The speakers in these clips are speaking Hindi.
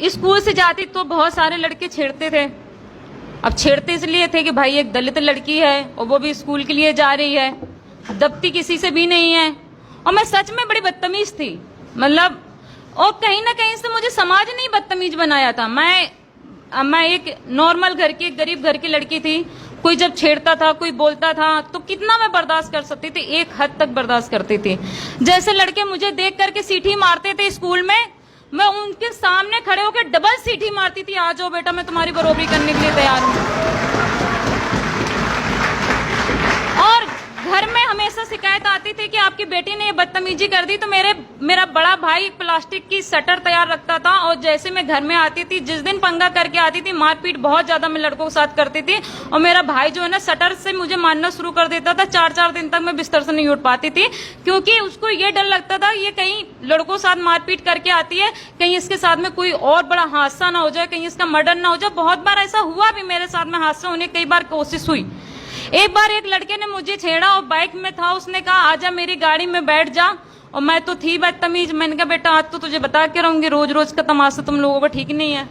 स्कूल से जाती तो बहुत सारे लड़के छेड़ते थे। अब छेड़ते इसलिए थे कि भाई एक दलित लड़की है और वो भी स्कूल के लिए जा रही है, दबती किसी से भी नहीं है। और मैं सच में बड़ी बदतमीज थी, मतलब, और कहीं ना कहीं से मुझे समाज ने बदतमीज बनाया था। मैं एक नॉर्मल घर की, गरीब घर की लड़की थी। कोई जब छेड़ता था, कोई बोलता था, तो कितना मैं बर्दाश्त कर सकती थी, एक हद तक बर्दाश्त करती थी। जैसे लड़के मुझे देख करके सीटी मारते थे स्कूल में, मैं उनके सामने खड़े होकर डबल सीटी मारती थी, आ जाओ बेटा, मैं तुम्हारी बरोबरी करने के लिए तैयार हूं। और घर में हमेशा शिकायत आती थी कि आपकी बेटी ने ये बदतमीजी कर दी। तो मेरा बड़ा भाई प्लास्टिक की शटर तैयार रखता था, और जैसे मैं घर में आती थी, जिस दिन पंगा करके आती थी, मारपीट बहुत ज्यादा मैं लड़कों के साथ करती थी। और मेरा भाई जो है ना, शटर से मुझे मारना शुरू कर देता था। 4-4 दिन तक मैं बिस्तर से नहीं उठ पाती थी, क्योंकि उसको ये डर लगता था ये कहीं लड़कों के साथ मारपीट करके आती है, कहीं इसके साथ में कोई और बड़ा हादसा ना हो जाए, कहीं इसका मर्डर ना हो जाए। बहुत बार ऐसा हुआ भी, मेरे साथ में हादसा होने कई बार कोशिश हुई। एक बार एक लड़के ने मुझे छेड़ा और बाइक में था, उसने कहा आजा मेरी गाड़ी में बैठ जा। और मैं तो थी बदतमीज, मैंने कहा बेटा आज तो तुझे बता के रहूंगी, रोज रोज का तमाशा तुम लोगों को ठीक नहीं है।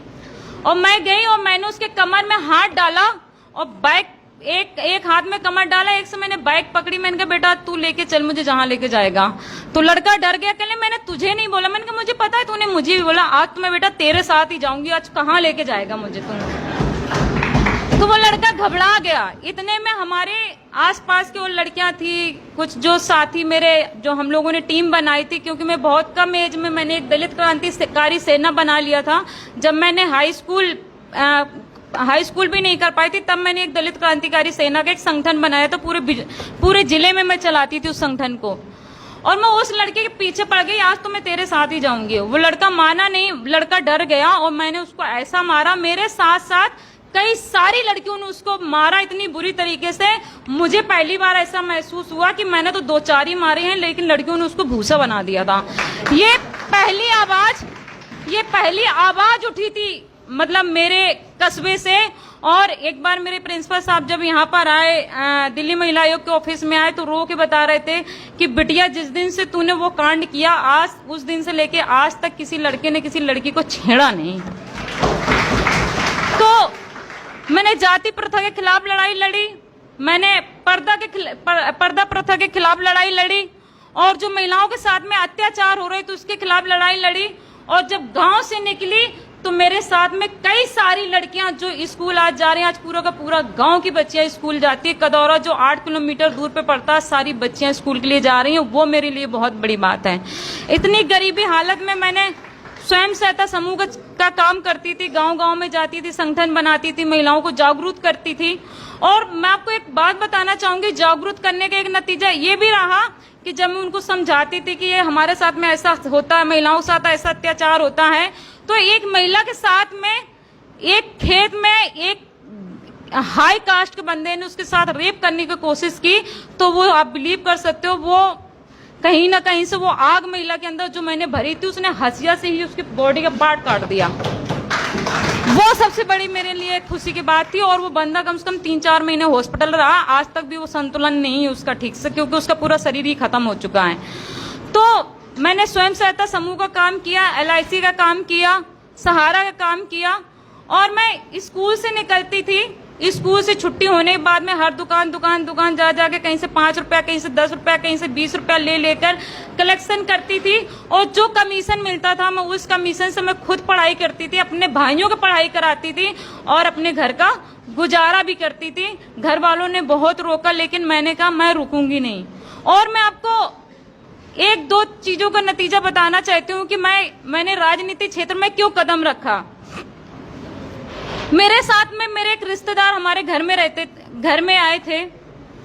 और मैं गई और मैंने उसके कमर में हाथ डाला और बाइक एक हाथ में कमर डाला, एक से मैंने बाइक पकड़ी। मैंने कहा बेटा तू लेके चल मुझे जहां लेके जाएगा। तो लड़का डर गया, कहले मैंने तुझे नहीं बोला। मैंने कहा मुझे पता है तूने मुझे भी बोला, आज तो मैं बेटा तेरे साथ ही जाऊंगी, आज कहाँ लेके जाएगा मुझे तुम। तो वो लड़का घबरा गया। इतने में हमारे आसपास की वो लड़कियां थी, कुछ जो साथी मेरे, जो हम लोगों ने टीम बनाई थी, क्योंकि मैं बहुत कम एज में मैंने एक दलित क्रांतिकारी सेना बना लिया था। जब मैंने हाई स्कूल भी नहीं कर पाई थी, तब मैंने एक दलित क्रांतिकारी सेना का एक संगठन बनाया था। पूरे जिले में मैं चलाती थी उस संगठन को। और मैं उस लड़के के पीछे पड़ गई, आज तो मैं तेरे साथ ही जाऊंगी। वो लड़का माना नहीं, लड़का डर गया और मैंने उसको ऐसा मारा, मेरे साथ साथ कई सारी लड़कियों ने उसको मारा इतनी बुरी तरीके से। मुझे पहली बार ऐसा महसूस हुआ कि मैंने तो 2-4 ही मारे हैं, लेकिन लड़कियों ने उसको भूसा बना दिया था। ये पहली आवाज उठी थी, मतलब मेरे कस्बे से। और एक बार मेरे प्रिंसिपल साहब जब यहाँ पर आए, दिल्ली महिला आयोग के ऑफिस में आए, तो रो के बता रहे थे कि बिटिया जिस दिन से तूने वो कांड किया, आज उस दिन से लेके आज तक किसी लड़के ने किसी लड़की को छेड़ा नहीं। तो मैंने जाति प्रथा के खिलाफ लड़ाई लड़ी, मैंने पर्दा प्रथा के खिलाफ लड़ाई लड़ी, और जो महिलाओं के साथ में अत्याचार हो रहे थे उसके खिलाफ लड़ाई लड़ी। और जब गांव से निकली तो मेरे साथ में कई सारी लड़कियां जो स्कूल आज जा रही हैं, आज पूरा का पूरा गांव की बच्चियां स्कूल जाती है। कदौरा जो 8 किलोमीटर दूर पे पड़ता है, सारी बच्चियां स्कूल के लिए जा रही हैं, वो मेरे लिए बहुत बड़ी बात है। इतनी गरीबी हालत में मैंने स्वयं सहायता समूह का काम करती थी, गांव-गांव में जाती थी, संगठन बनाती थी, महिलाओं को जागरूक करती थी। और मैं आपको एक बात बताना चाहूंगी, जागरूक करने का एक नतीजा ये भी रहा कि जब मैं उनको समझाती थी कि ये हमारे साथ में ऐसा होता है, महिलाओं के साथ ऐसा अत्याचार होता है, तो एक महिला के साथ में एक खेत में एक हाई कास्ट के बंदे ने उसके साथ रेप करने की कोशिश की। तो वो आप बिलीव कर सकते हो, वो कहीं ना कहीं से वो आग महिला के अंदर जो मैंने भरी थी, उसने हंसिया से ही उसकी बॉडी का पार्ट काट दिया। वो सबसे बड़ी मेरे लिए खुशी की बात थी। और वो बंदा कम से कम 3-4 महीने हॉस्पिटल रहा, आज तक भी वो संतुलन नहीं है उसका ठीक से, क्योंकि उसका पूरा शरीर ही खत्म हो चुका है। तो मैंने स्वयं सहायता समूह का काम किया, LIC का काम किया, सहारा का काम किया। और मैं स्कूल से निकलती थी, स्कूल से छुट्टी होने के बाद में हर दुकान जा जाके कहीं से 5 रुपया, कहीं से 10 रुपया, कहीं से 20 रुपया ले लेकर कलेक्शन करती थी। और जो कमीशन मिलता था, मैं उस कमीशन से मैं खुद पढ़ाई करती थी, अपने भाइयों को पढ़ाई कराती थी और अपने घर का गुजारा भी करती थी। घर वालों ने बहुत रोका, लेकिन मैंने कहा मैं रुकूंगी नहीं। और मैं आपको 1-2 चीजों का नतीजा बताना चाहती हूँ कि मैंने राजनीति क्षेत्र में क्यों कदम रखा। मेरे साथ में मेरे एक रिश्तेदार हमारे घर में आए थे,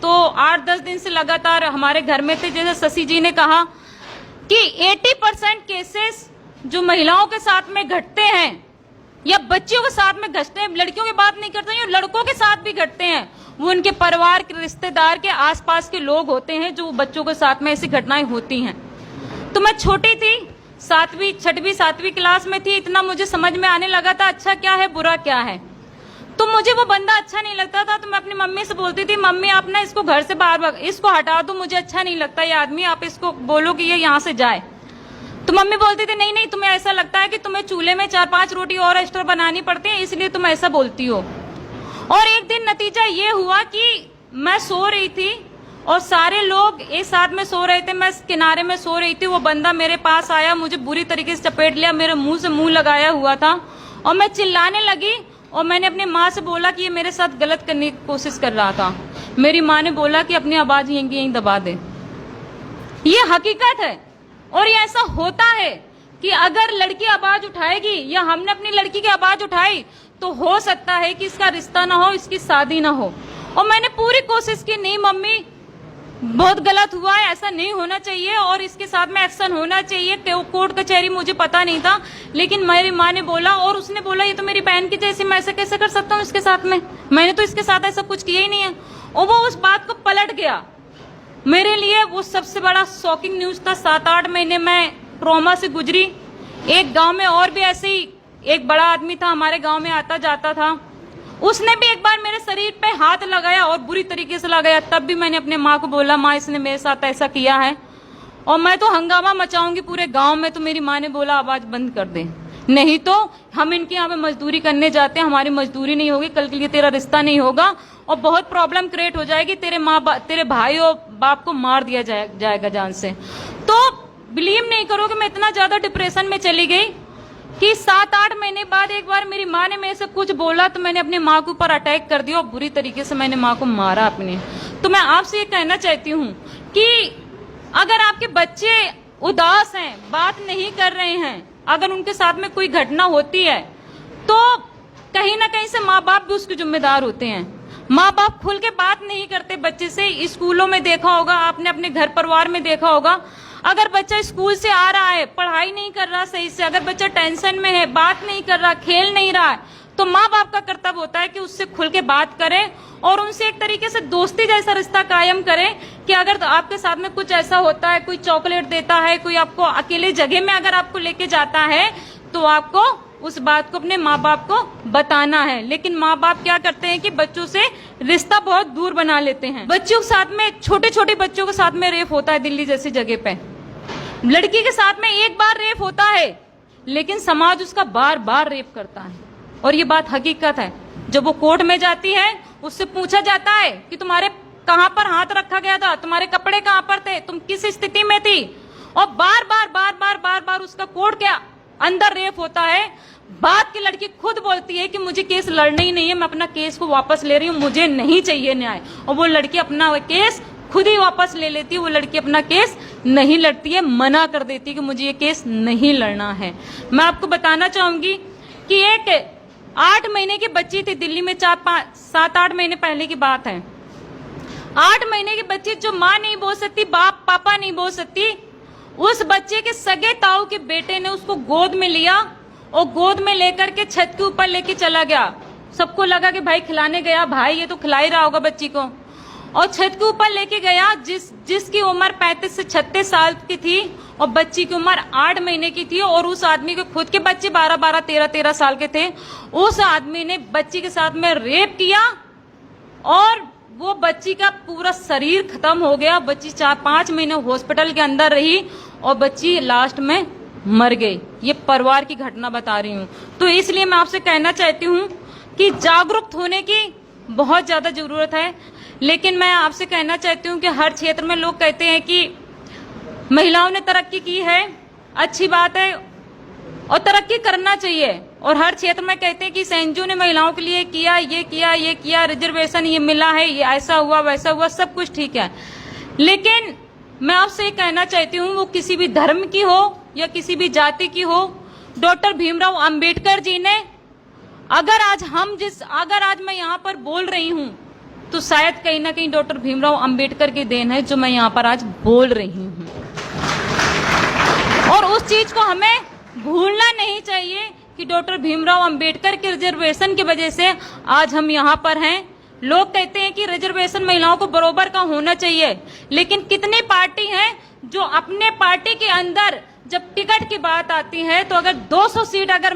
तो 8-10 दिन से लगातार हमारे घर में थे। जैसे शशि जी ने कहा कि 80% केसेस जो महिलाओं के साथ में घटते हैं या बच्चियों के साथ में घटते हैं, लड़कियों की बात नहीं करते हैं, लड़कों के साथ भी घटते हैं, वो उनके परिवार के रिश्तेदार के आसपास के लोग होते हैं जो बच्चों के साथ में ऐसी घटनाएं होती हैं। तो मैं छोटी थी, 6वीं 7वीं क्लास में थी, इतना मुझे समझ में आने लगा था अच्छा क्या है बुरा क्या है। तो मुझे वो बंदा अच्छा नहीं लगता था, तो मैं अपनी मम्मी से बोलती थी मम्मी आप ना इसको घर से बाहर इसको हटा दो, मुझे अच्छा नहीं लगता ये आदमी, आप इसको बोलो कि ये यहाँ से जाए। तो मम्मी बोलती थी नहीं नहीं, तुम्हें ऐसा लगता है कि तुम्हें चूल्हे में 4-5 रोटी और एक्स्ट्रा बनानी पड़ती है, इसलिए तुम ऐसा बोलती हो। और एक दिन नतीजा ये हुआ कि मैं सो रही थी और सारे लोग एक साथ में सो रहे थे, मैं किनारे में सो रही थी। वो बंदा मेरे पास आया, मुझे बुरी तरीके से चपेट लिया, मेरे मुंह से मुंह लगाया हुआ था और मैं चिल्लाने लगी। और मैंने अपनी माँ से बोला कि ये मेरे साथ गलत करने की कोशिश कर रहा था। मेरी माँ ने बोला कि अपनी आवाज यहीं दबा दे। ये हकीकत है और ये ऐसा होता है कि अगर लड़की आवाज उठाएगी या हमने अपनी लड़की की आवाज उठाई तो हो सकता है कि इसका रिश्ता ना हो, इसकी शादी ना हो। और मैंने पूरी कोशिश की, नहीं मम्मी बहुत गलत हुआ है, ऐसा नहीं होना चाहिए और इसके साथ में एक्शन होना चाहिए, कोर्ट कचहरी, मुझे पता नहीं था। लेकिन मेरी माँ ने बोला और उसने बोला ये तो मेरी बहन की जैसी, मैं ऐसा कैसे कर सकता हूँ इसके साथ में, मैंने तो इसके साथ ऐसा कुछ किया ही नहीं है। और वो उस बात को पलट गया। मेरे लिए वो सबसे बड़ा शॉकिंग न्यूज था। 7-8 महीने मैं ट्रॉमा से गुजरी। एक गांव में और भी ऐसे ही एक बड़ा आदमी था, हमारे गांव में आता जाता था, उसने भी एक बार मेरे शरीर पे हाथ लगाया और बुरी तरीके से लगाया। तब भी मैंने अपने माँ को बोला माँ इसने मेरे साथ ऐसा किया है और मैं तो हंगामा मचाऊंगी पूरे गांव में। तो मेरी माँ ने बोला आवाज बंद कर दे, नहीं तो हम इनके यहाँ पे मजदूरी करने जाते हैं, हमारी मजदूरी नहीं होगी, कल के लिए तेरा रिश्ता नहीं होगा और बहुत प्रॉब्लम क्रिएट हो जाएगी, तेरे भाई और बाप को मार दिया जाएगा जान से। तो बिलीव नहीं करोगे मैं इतना ज्यादा डिप्रेशन में चली गई कि 7-8 महीने बाद एक बार मेरी माँ ने मेरे से कुछ बोला तो मैंने अपनी माँ के ऊपर अटैक कर दिया और बुरी तरीके से मैंने माँ को मारा अपने। तो मैं आपसे ये कहना चाहती हूँ कि अगर आपके बच्चे उदास हैं, बात नहीं कर रहे हैं, अगर उनके साथ में कोई घटना होती है तो कहीं ना कहीं से माँ बाप भी उसके जिम्मेदार होते हैं। माँ बाप खुल के बात नहीं करते बच्चे से। स्कूलों में देखा होगा आपने, अपने घर परिवार में देखा होगा, अगर बच्चा स्कूल से आ रहा है, पढ़ाई नहीं कर रहा सही से, अगर बच्चा टेंशन में है, बात नहीं कर रहा, खेल नहीं रहा है, तो माँ बाप का कर्तव्य होता है कि उससे खुल के बात करें और उनसे एक तरीके से दोस्ती जैसा रिश्ता कायम करें कि अगर आपके साथ में कुछ ऐसा होता है, कोई चॉकलेट देता है, कोई आपको अकेले जगह में अगर आपको लेके जाता है तो आपको उस बात को अपने माँ बाप को बताना है। लेकिन माँ बाप क्या करते हैं कि बच्चों से रिश्ता बहुत दूर बना लेते हैं। बच्चों के साथ में, छोटे छोटे बच्चों के साथ में रेप होता है दिल्ली जैसी जगह पे। लड़की के साथ में एक बार रेप होता है लेकिन समाज उसका बार बार रेप करता है और ये बात हकीकत है। जब वो कोर्ट में जाती है उससे पूछा जाता है कि तुम्हारे कहां पर हाथ रखा गया था, तुम्हारे कपड़े कहां पर थे, तुम किस स्थिति में थी, और बार बार उसका कोर्ट के अंदर रेप होता है। बात की लड़की खुद बोलती है कि मुझे केस लड़ना ही नहीं है, मैं अपना केस को वापस ले रही हूँ, मुझे नहीं चाहिए न्याय। और वो लड़की अपना केस खुद ही वापस ले लेती है। वो लड़की अपना केस नहीं लड़ती है, मना कर देती है कि मुझे ये केस नहीं लड़ना है। मैं आपको बताना चाहूंगी कि एक 8 महीने की बच्ची थी दिल्ली में, 7-8 महीने पहले की बात है। 8 महीने की बच्ची जो माँ नहीं बोल सकती, बाप पापा नहीं बोल सकती, उस बच्चे के सगे ताऊ के बेटे ने उसको गोद में लिया और गोद में लेकर के छत के ऊपर लेके चला गया। सबको लगा कि भाई खिलाने गया, भाई ये तो खिला ही रहा होगा बच्ची को, और छत के ऊपर लेके गया जिसकी उम्र 35 से 36 साल की थी और बच्ची की उम्र 8 महीने की थी। और उस आदमी के खुद के बच्चे 12-12, 13-13 साल के थे। उस आदमी ने बच्ची के साथ में रेप किया और वो बच्ची का पूरा शरीर खत्म हो गया। बच्ची 4-5 महीने हॉस्पिटल के अंदर रही और बच्ची लास्ट में मर गई। ये परिवार की घटना बता रही हूँ। तो इसलिए मैं आपसे कहना चाहती हूँ कि जागरूक होने की बहुत ज्यादा जरूरत है। लेकिन मैं आपसे कहना चाहती हूँ कि हर क्षेत्र में लोग कहते हैं कि महिलाओं ने तरक्की की है, अच्छी बात है और तरक्की करना चाहिए, और हर क्षेत्र में कहते हैं कि एनजीओ ने महिलाओं के लिए किया, ये किया, रिजर्वेशन ये मिला है, ये ऐसा हुआ वैसा हुआ, सब कुछ ठीक है। लेकिन मैं आपसे ये कहना चाहती हूँ, वो किसी भी धर्म की हो या किसी भी जाति की हो, डॉक्टर भीमराव अंबेडकर जी ने, अगर आज मैं यहाँ पर बोल रही हूँ तो शायद कहीं ना कहीं डॉक्टर भीमराव अंबेडकर की देन है जो मैं यहाँ पर आज बोल रही हूँ। और उस चीज को हमें भूलना नहीं चाहिए कि डॉक्टर भीमराव अंबेडकर के रिजर्वेशन की वजह से आज हम यहाँ पर हैं। लोग कहते हैं कि रिजर्वेशन महिलाओं को बराबर का होना चाहिए, लेकिन कितनी पार्टी हैं जो अपने पार्टी के अंदर जब टिकट की बात आती है तो अगर 200 सीट अगर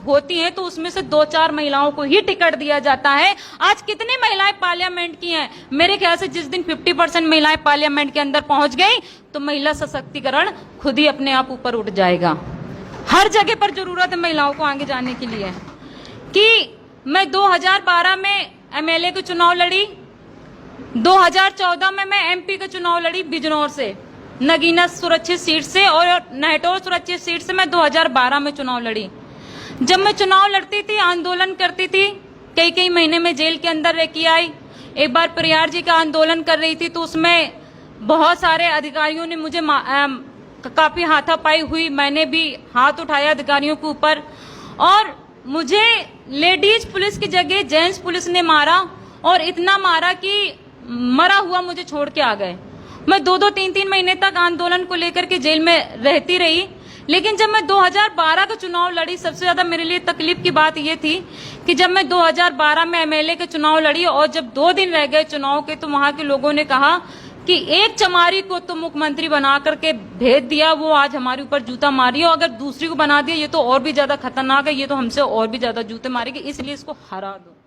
होती है तो उसमें से 2-4 महिलाओं को ही टिकट दिया जाता है। आज कितनी महिलाएं पार्लियामेंट की हैं? मेरे ख्याल से जिस दिन 50% महिलाएं पार्लियामेंट के अंदर पहुंच गई तो महिला सशक्तिकरण खुद ही अपने आप ऊपर उठ जाएगा। हर जगह पर जरूरत है महिलाओं को आगे जाने के लिए। कि मैं 2012 में एमएलए के चुनाव लड़ी, 2014 में मैं एमपी का चुनाव लड़ी बिजनौर से, नगीना सुरक्षित सीट से, और नहटोर सुरक्षित सीट से मैं 2012 में चुनाव लड़ी। जब मैं चुनाव लड़ती थी, आंदोलन करती थी, कई कई महीने में जेल के अंदर रह के आई। एक बार प्रयार जी का आंदोलन कर रही थी तो उसमें बहुत सारे अधिकारियों ने मुझे काफी हाथापाई हुई, मैंने भी हाथ उठाया अधिकारियों के ऊपर, और मुझे लेडीज पुलिस की जगह जेंट्स पुलिस ने मारा, और इतना मारा कि मरा हुआ मुझे छोड़ के आ गए। मैं 2-2, 3-3 महीने तक आंदोलन को लेकर के जेल में रहती रही। लेकिन जब मैं 2012 का चुनाव लड़ी, सबसे ज्यादा मेरे लिए तकलीफ की बात यह थी कि जब मैं 2012 में एमएलए के चुनाव लड़ी और जब 2 दिन रह गए चुनाव के, तो वहां के लोगों ने कहा कि एक चमारी को तो मुख्यमंत्री बना करके भेज दिया, वो आज हमारे ऊपर जूता मारी, और अगर दूसरी को बना दिया ये तो और भी ज्यादा खतरनाक है, ये तो हमसे और भी ज्यादा जूते मारेगी, इसलिए इसको हरा दो।